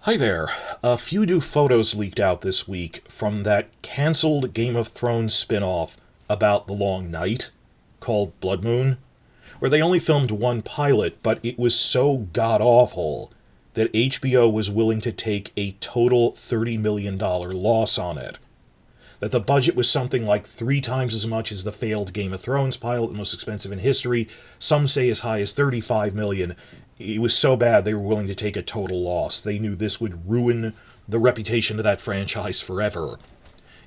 Hi there. A few new photos leaked out this week from that cancelled Game of Thrones spin-off about the Long Night called Bloodmoon, where they only filmed one pilot, but it was so god-awful that HBO was willing to take a total $30 million loss on it. That the budget was something like 3 times as much as the failed Game of Thrones pilot, the most expensive in history. Some say as high as $35 million. It was so bad they were willing to take a total loss. They knew this would ruin the reputation of that franchise forever.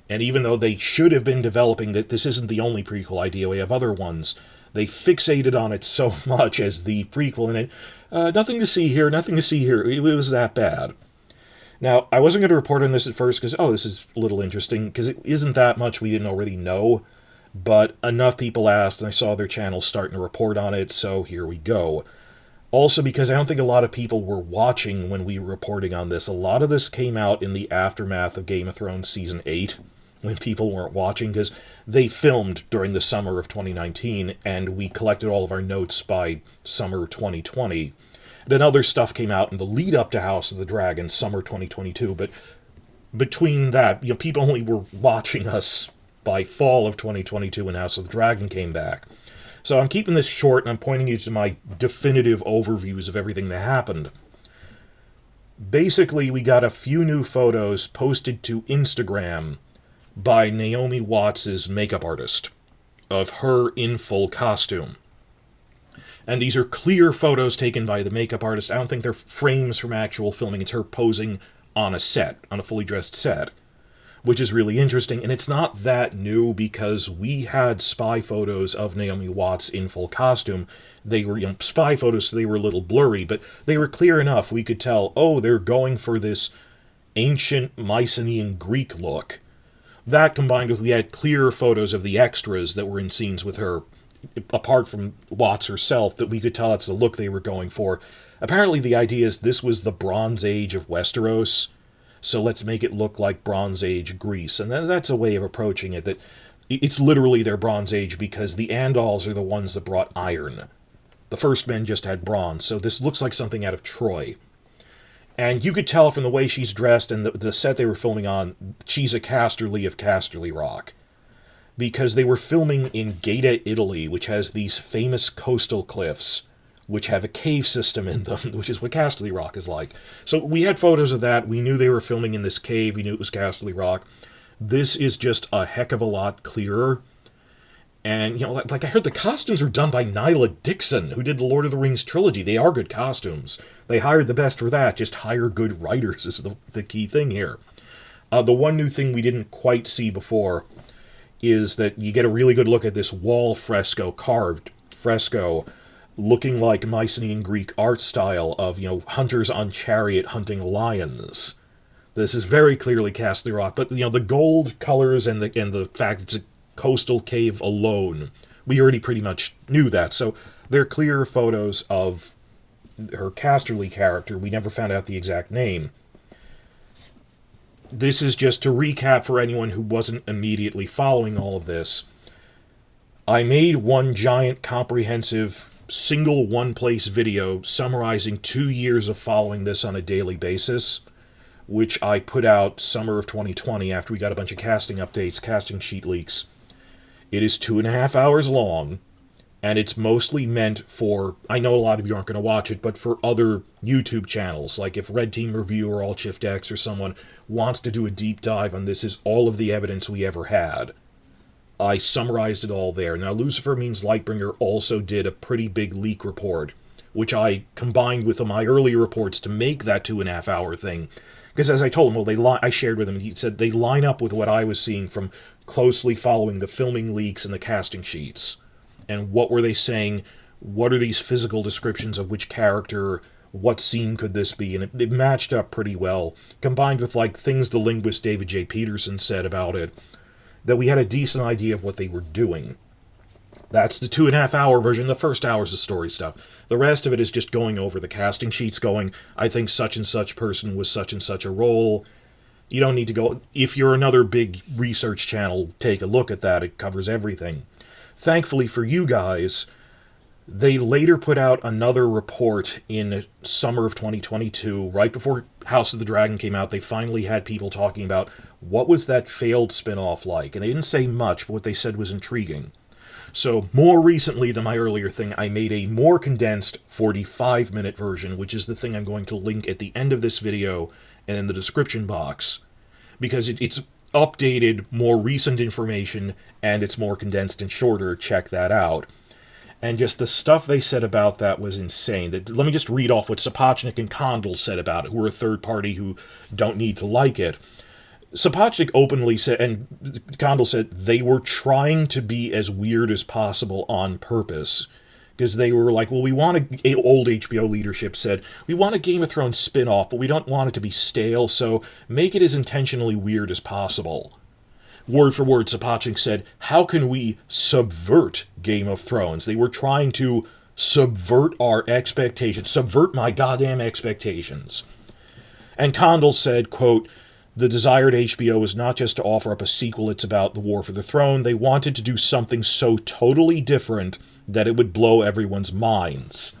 And even though they should have been developing that this isn't the only prequel idea, we have other ones, they fixated on it so much as the prequel, and nothing to see here, nothing to see here. It was that bad. Now, I wasn't going to report on this at first because, this is a little interesting, because it isn't that much we didn't already know, but enough people asked, and I saw their channels starting to report on it, so here we go. Also, because I don't think a lot of people were watching when we were reporting on this. A lot of this came out in the aftermath of Game of Thrones Season 8, when people weren't watching, because they filmed during the summer of 2019, and we collected all of our notes by summer 2020. Then other stuff came out in the lead up to House of the Dragon, summer 2022, but between that, people only were watching us by fall of 2022 when House of the Dragon came back. So I'm keeping this short, and I'm pointing you to my definitive overviews of everything that happened. Basically, we got a few new photos posted to Instagram by Naomi Watts' makeup artist of her in full costume. And these are clear photos taken by the makeup artist. I don't think they're frames from actual filming. It's her posing on a set, on a fully dressed set, which is really interesting. And it's not that new because we had spy photos of Naomi Watts in full costume. They were, spy photos, so they were a little blurry, but they were clear enough. We could tell, they're going for this ancient Mycenaean Greek look. That combined with we had clear photos of the extras that were in scenes with her, apart from Watts herself, that we could tell that's the look they were going for. Apparently the idea is this was the Bronze Age of Westeros, so let's make it look like Bronze Age Greece. And that's a way of approaching it, that it's literally their Bronze Age because the Andals are the ones that brought iron. The first men just had bronze, so this looks like something out of Troy. And you could tell from the way she's dressed and the set they were filming on, she's a Casterly of Casterly Rock. Because they were filming in Gaeta, Italy, which has these famous coastal cliffs, which have a cave system in them, which is what Casterly Rock is like. So we had photos of that. We knew they were filming in this cave. We knew it was Casterly Rock. This is just a heck of a lot clearer. And, like I heard the costumes are done by Nyla Dixon, who did the Lord of the Rings trilogy. They are good costumes. They hired the best for that. Just hire good writers is the key thing here. The one new thing we didn't quite see before is that you get a really good look at this wall fresco, carved fresco, looking like Mycenaean Greek art style of, hunters on chariot hunting lions. This is very clearly Casterly Rock, but, the gold colors and the fact it's a coastal cave alone, we already pretty much knew that. So they're clear photos of her Casterly character. We never found out the exact name. This is just to recap for anyone who wasn't immediately following all of this. I made one giant, comprehensive, single one-place video summarizing 2 years of following this on a daily basis, which I put out summer of 2020 after we got a bunch of casting updates, casting sheet leaks. It is 2.5 hours long, and it's mostly meant for, I know a lot of you aren't going to watch it, but for other YouTube channels, like if Red Team Review or Alt Shift X or someone wants to do a deep dive on this is all of the evidence we ever had. I summarized it all there. Now, Lucifer Means Lightbringer also did a pretty big leak report, which I combined with my earlier reports to make that 2.5 hour thing. Because as I told him, I shared with him, he said they line up with what I was seeing from closely following the filming leaks and the casting sheets. And what were they saying? What are these physical descriptions of which character? What scene could this be? And it matched up pretty well, combined with things the linguist David J. Peterson said about it, that we had a decent idea of what they were doing. That's the 2.5 hour version. The first hour's the story stuff. The rest of it is just going over the casting sheets, going, I think such and such person was such and such a role. You don't need to go, if you're another big research channel, take a look at that. It covers everything. Thankfully for you guys, They later put out another report in summer of 2022, right before House of the Dragon came out. They finally had people talking about what was that failed spin-off like. And they didn't say much, but what they said was intriguing. So more recently than my earlier thing, I made a more condensed 45-minute version, which is the thing I'm going to link at the end of this video and in the description box, because it's updated, more recent information, and it's more condensed and shorter. Check that out. And just the stuff they said about that was insane. Let me just read off what Sapochnik and Condal said about it, who are a third party who don't need to like it. Sapochnik openly said, and Condal said, they were trying to be as weird as possible on purpose. Because they were like, well, we want old HBO leadership said, we want a Game of Thrones spin-off, but we don't want it to be stale, so make it as intentionally weird as possible. Word for word, Sapochnik said, how can we subvert Game of Thrones? They were trying to subvert our expectations, subvert my goddamn expectations. And Condal said, quote, the desire at HBO is not just to offer up a sequel, it's about the War for the Throne. They wanted to do something so totally different that it would blow everyone's minds.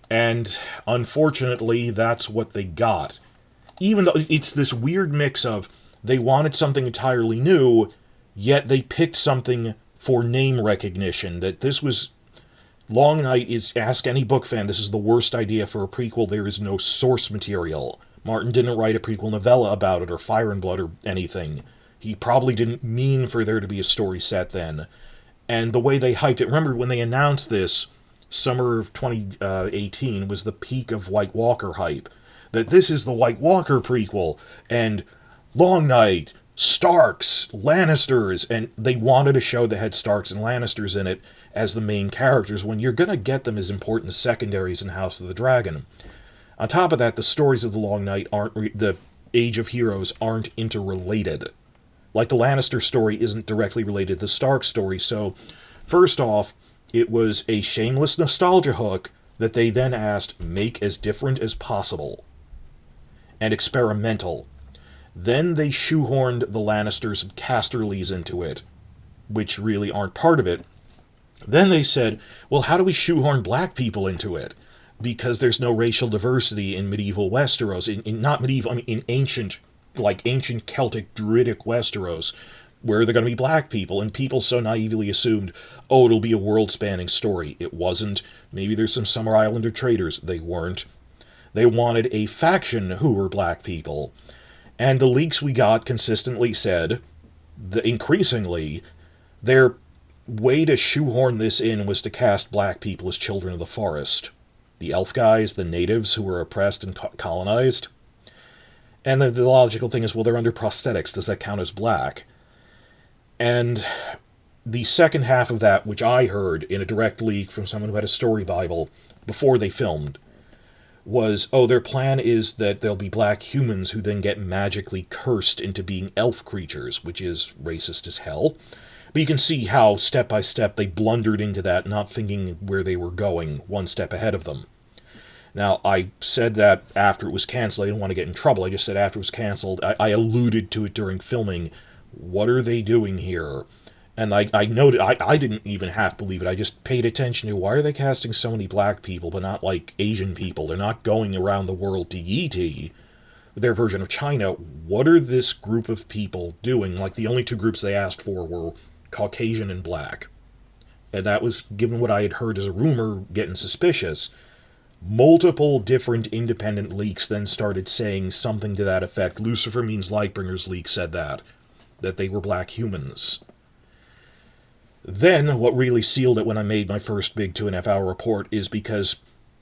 And unfortunately, that's what they got. Even though it's this weird mix of they wanted something entirely new, yet they picked something for name recognition. That this was... Long Night is, ask any book fan, this is the worst idea for a prequel. There is no source material. Martin didn't write a prequel novella about it, or Fire and Blood, or anything. He probably didn't mean for there to be a story set then. And the way they hyped it... Remember, when they announced this, summer of 2018 was the peak of White Walker hype. That this is the White Walker prequel, and Long Night, Starks, Lannisters, and they wanted a show that had Starks and Lannisters in it as the main characters, when you're going to get them as important secondaries in House of the Dragon. On top of that, the stories of the Long Night the Age of Heroes aren't interrelated. Like the Lannister story isn't directly related to the Stark story, so first off, it was a shameless nostalgia hook that they then asked make as different as possible and experimental. Then they shoehorned the Lannisters and Casterlys into it, which really aren't part of it. Then they said, well, how do we shoehorn black people into it? Because there's no racial diversity in medieval Westeros. Not medieval, I mean in ancient Celtic, Druidic Westeros, where they're going to be black people, and people so naively assumed, oh, it'll be a world-spanning story. It wasn't. Maybe there's some Summer Islander traders. They weren't. They wanted a faction who were black people. And the leaks we got consistently said, increasingly, their way to shoehorn this in was to cast black people as children of the forest. The elf guys, the natives who were oppressed and colonized. And the logical thing is, well, they're under prosthetics. Does that count as black? And the second half of that, which I heard in a direct leak from someone who had a story Bible before they filmed, was, oh, their plan is that there'll be black humans who then get magically cursed into being elf creatures, which is racist as hell. But you can see how, step by step, they blundered into that, not thinking where they were going, one step ahead of them. Now, I said that after it was canceled. I didn't want to get in trouble. I just said after it was canceled. I alluded to it during filming. What are they doing here? And I noted, I didn't even half believe it. I just paid attention to, why are they casting so many black people, but not, like, Asian people? They're not going around the world to Yee their version of China. What are this group of people doing? Like, the only two groups they asked for were Caucasian and black. And that was, given what I had heard as a rumor, getting suspicious. Multiple different independent leaks then started saying something to that effect. Lucifer Means Lightbringer's leak said that they were black humans. Then, what really sealed it when I made my first big 2.5-hour report is because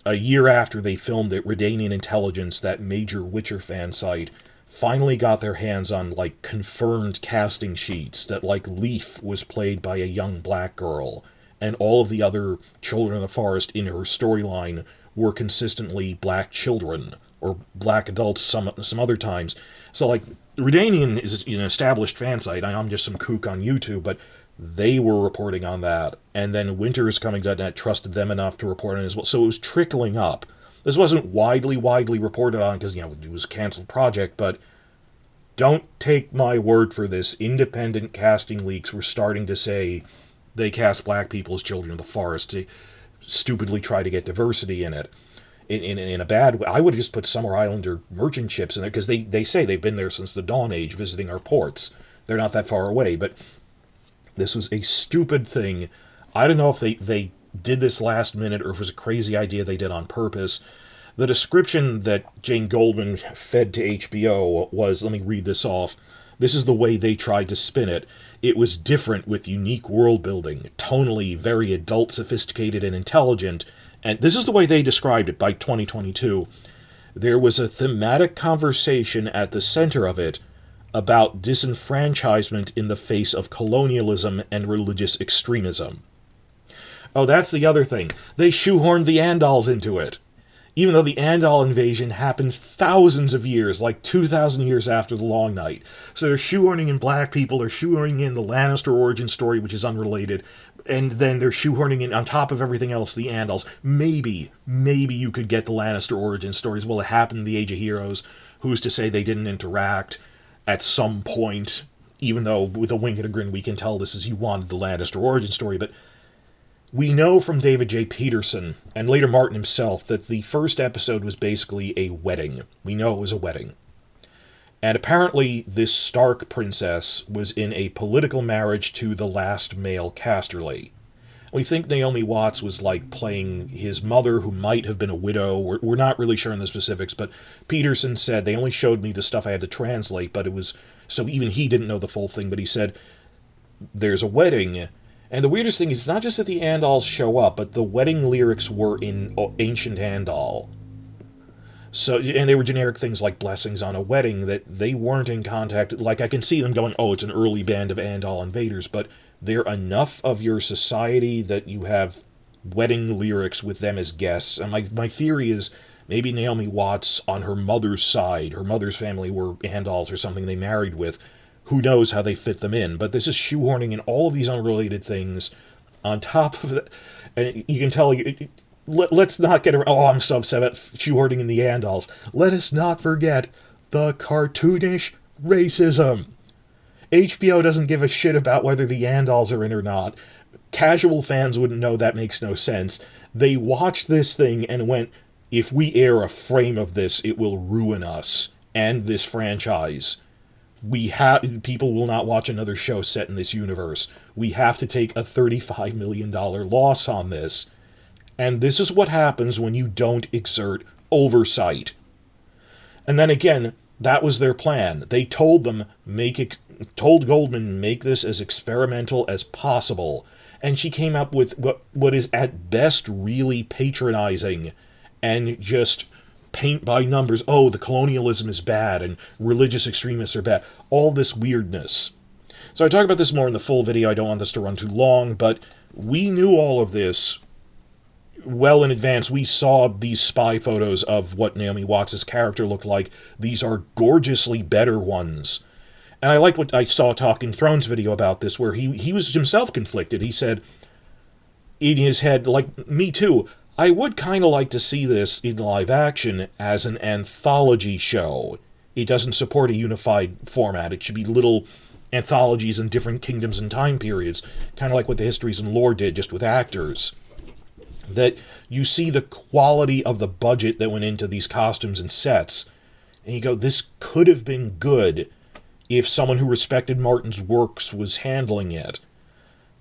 a year after they filmed it, Redanian Intelligence, that major Witcher fan site, finally got their hands on, like, confirmed casting sheets that, like, Leaf was played by a young black girl, and all of the other Children of the Forest in her storyline were consistently black children, or black adults some other times. So, like, Redanian is an established fan site. I'm just some kook on YouTube, but they were reporting on that. And then Winters Coming to Net trusted them enough to report on it as well. So it was trickling up. This wasn't widely reported on because, it was a canceled project, but don't take my word for this. Independent casting leaks were starting to say they cast black people as Children of the Forest. stupidly try to get diversity in it. In a bad way, I would have just put Summer Islander merchant ships in there, because they say they've been there since the Dawn Age visiting our ports. They're not that far away, but this was a stupid thing. I don't know if they did this last minute or if it was a crazy idea they did on purpose. The description that Jane Goldman fed to HBO was, let me read this off. This is the way they tried to spin it. It was different with unique world building, tonally very adult, sophisticated, and intelligent. And this is the way they described it by 2022. There was a thematic conversation at the center of it about disenfranchisement in the face of colonialism and religious extremism. Oh, that's the other thing. They shoehorned the Andals into it. Even though the Andal invasion happens thousands of years, like 2,000 years after the Long Night. So they're shoehorning in black people, they're shoehorning in the Lannister origin story, which is unrelated, and then they're shoehorning in, on top of everything else, the Andals. Maybe you could get the Lannister origin stories. Well, it happened in the Age of Heroes. Who's to say they didn't interact at some point, even though with a wink and a grin we can tell this is you wanted the Lannister origin story, but we know from David J. Peterson, and later Martin himself, that the first episode was basically a wedding. We know it was a wedding. And apparently this Stark princess was in a political marriage to the last male Casterly. We think Naomi Watts was like playing his mother, who might have been a widow. We're not really sure in the specifics, but Peterson said, they only showed me the stuff I had to translate, but it was, so even he didn't know the full thing, but he said, there's a wedding. And the weirdest thing is, it's not just that the Andals show up, but the wedding lyrics were in ancient Andal. So, and they were generic things like blessings on a wedding, that they weren't in contact. Like, I can see them going, oh, it's an early band of Andal invaders, but they're enough of your society that you have wedding lyrics with them as guests. And my theory is, maybe Naomi Watts, on her mother's side, her mother's family were Andals or something they married with. Who knows how they fit them in, but this is shoehorning in all of these unrelated things on top of it. And you can tell, let's not get around, oh, I'm so upset about shoehorning in the Andals. Let us not forget the cartoonish racism. HBO doesn't give a shit about whether the Andals are in or not. Casual fans wouldn't know, that makes no sense. They watched this thing and went, if we air a frame of this, it will ruin us and this franchise. People will not watch another show set in this universe. We have to take a $35 million loss on this. And this is what happens when you don't exert oversight. And then again, that was their plan. They told Goldman, make this as experimental as possible. And she came up with what is at best really patronizing and just paint by numbers. Oh, the colonialism is bad and religious extremists are bad. All this weirdness. So I talk about this more in the full video. I don't want this to run too long, but we knew all of this well in advance. We saw these spy photos of what Naomi Watts' character looked like. These are gorgeously better ones. And I like what I saw a Talking Thrones video about this, where he was himself conflicted. He said in his head, like, me too, I would kind of like to see this in live action as an anthology show. It doesn't support a unified format. It should be little anthologies in different kingdoms and time periods, kind of like what the Histories and Lore did, just with actors. That you see the quality of the budget that went into these costumes and sets, and you go, this could have been good if someone who respected Martin's works was handling it.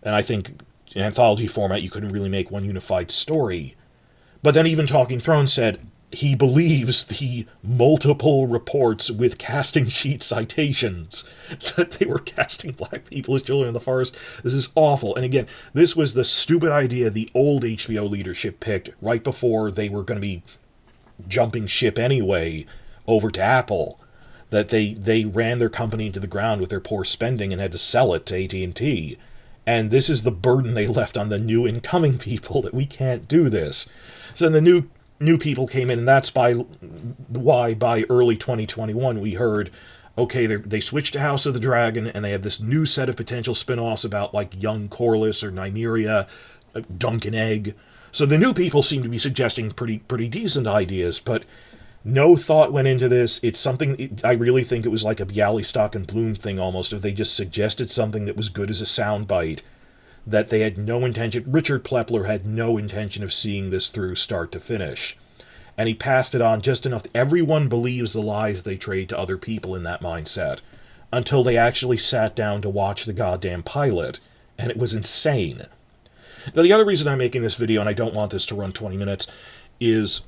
And I think in anthology format, you couldn't really make one unified story. But then even Talking Thrones said he believes the multiple reports with casting sheet citations that they were casting black people as children in the forest. This is awful. And again, this was the stupid idea the old HBO leadership picked right before they were going to be jumping ship anyway over to Apple. That they ran their company into the ground with their poor spending and had to sell it to AT&T. And this is the burden they left on the new incoming people, that we can't do this. So then the new people came in, and that's why by early 2021 we heard, okay, they switched to House of the Dragon, and they have this new set of potential spin-offs about, like, young Corlys or Nymeria, Dunk and Egg. So the new people seem to be suggesting pretty decent ideas, but no thought went into this. It's something, I really think it was like a Bialystok and Bloom thing almost, if they just suggested something that was good as a soundbite. that they had no intention, Richard Plepler had no intention of seeing this through start to finish. And he passed it on just enough. Everyone believes the lies they trade to other people in that mindset, until they actually sat down to watch the goddamn pilot, and it was insane. Now, the other reason I'm making this video, and I don't want this to run 20 minutes, is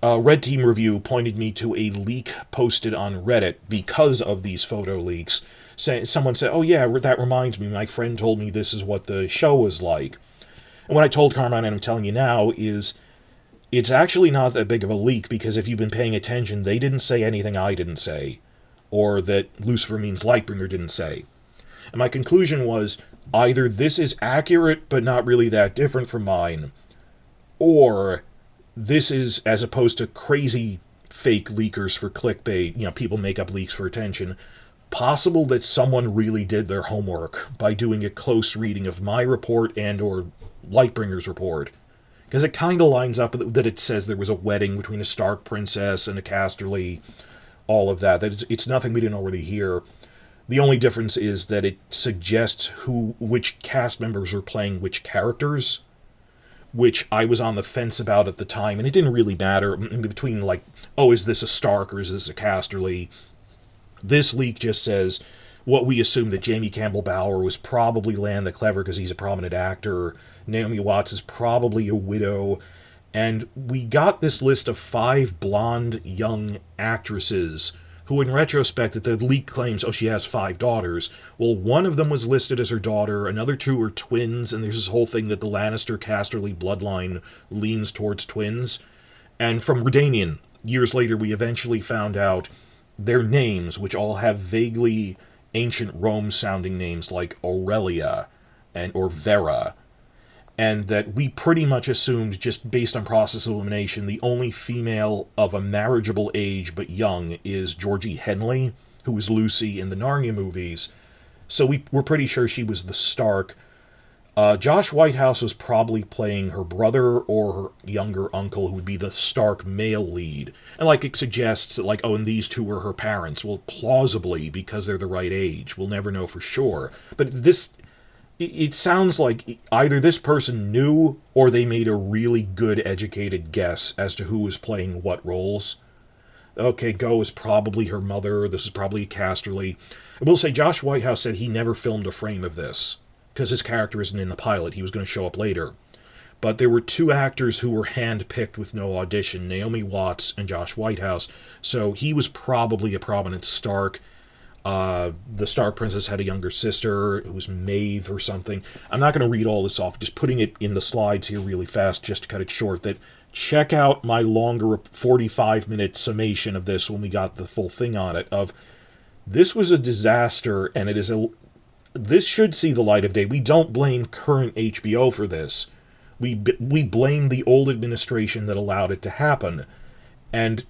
Red Team Review pointed me to a leak posted on Reddit because of these photo leaks. Someone said, oh yeah, that reminds me, my friend told me this is what the show was like. And what I told Carmine, and I'm telling you now, is it's actually not that big of a leak, because if you've been paying attention, they didn't say anything I didn't say, or that Lucifer means Lightbringer didn't say. And my conclusion was, either this is accurate but not really that different from mine, or this is, as opposed to crazy fake leakers for clickbait, people make up leaks for attention, possible that someone really did their homework by doing a close reading of my report and or Lightbringer's report. Because it kind of lines up that it says there was a wedding between a Stark princess and a Casterly, all of that. That it's nothing we didn't already hear. The only difference is that it suggests which cast members are playing which characters, which I was on the fence about at the time, and it didn't really matter in between, like, oh, is this a Stark or is this a Casterly? This leak just says what we assume, that Jamie Campbell Bower was probably Lan the Clever because he's a prominent actor, Naomi Watts is probably a widow, and we got this list of 5 blonde young actresses who, in retrospect, that the leak claims, oh, she has 5 daughters. Well, one of them was listed as her daughter, another 2 are twins, and there's this whole thing that the Lannister-Casterly bloodline leans towards twins. And from Redanian, years later, we eventually found out their names, which all have vaguely ancient Rome-sounding names like Aurelia or Vera, and that we pretty much assumed, just based on process of elimination, the only female of a marriageable age but young is Georgie Henley, who was Lucy in the Narnia movies. So we're pretty sure she was the Stark. Josh Whitehouse was probably playing her brother or her younger uncle, who would be the Stark male lead. And it suggests that, oh, and these 2 were her parents. Well, plausibly, because they're the right age. We'll never know for sure. But it sounds like either this person knew, or they made a really good educated guess as to who was playing what roles. Okay, Go is probably her mother. This is probably Casterly. I will say Josh Whitehouse said he never filmed a frame of this, because his character isn't in the pilot. He was going to show up later. But there were 2 actors who were hand-picked with no audition, Naomi Watts and Josh Whitehouse. So he was probably a prominent Stark. The Stark Princess had a younger sister who was Maeve or something. I'm not going to read all this off, just putting it in the slides here really fast just to cut it short. That check out my longer 45-minute summation of this when we got the full thing on it. This was a disaster, and this should see the light of day. We don't blame current HBO for this. We blame the old administration that allowed it to happen. And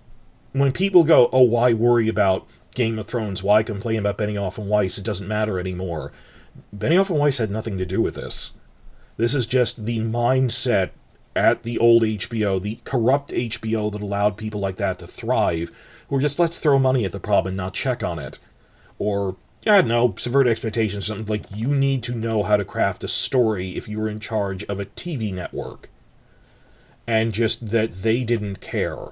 when people go, oh, why worry about Game of Thrones, why complain about Benioff and Weiss, it doesn't matter anymore. Benioff and Weiss had nothing to do with this. This is just the mindset at the old HBO, the corrupt HBO that allowed people like that to thrive, who were just, let's throw money at the problem and not check on it. Or, I don't know, subvert expectations, something like, you need to know how to craft a story if you were in charge of a TV network. And just that they didn't care.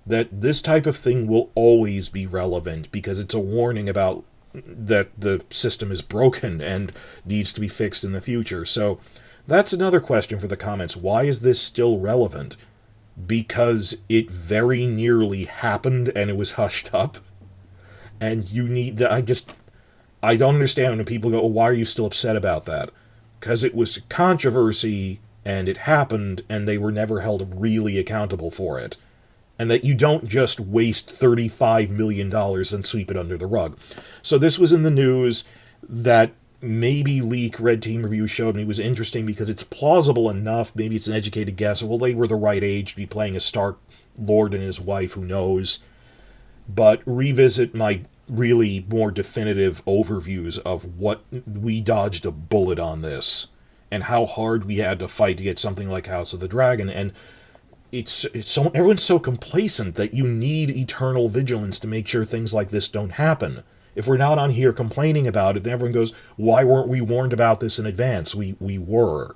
That this type of thing will always be relevant, because it's a warning about that the system is broken and needs to be fixed in the future. So that's another question for the comments. Why is this still relevant? Because it very nearly happened and it was hushed up. And you need that. I don't understand when people go, oh, why are you still upset about that? Because it was controversy and it happened and they were never held really accountable for it. And that you don't just waste $35 million and sweep it under the rug. So this was in the news. That maybe leak Red Team Review showed me was interesting because it's plausible enough. Maybe it's an educated guess. Well, they were the right age to be playing a Stark Lord and his wife, who knows. But revisit my really more definitive overviews of what we dodged a bullet on this. And how hard we had to fight to get something like House of the Dragon. And it's so everyone's so complacent that you need eternal vigilance to make sure things like this don't happen. If we're not on here complaining about it, then everyone goes, why weren't we warned about this in advance? We were.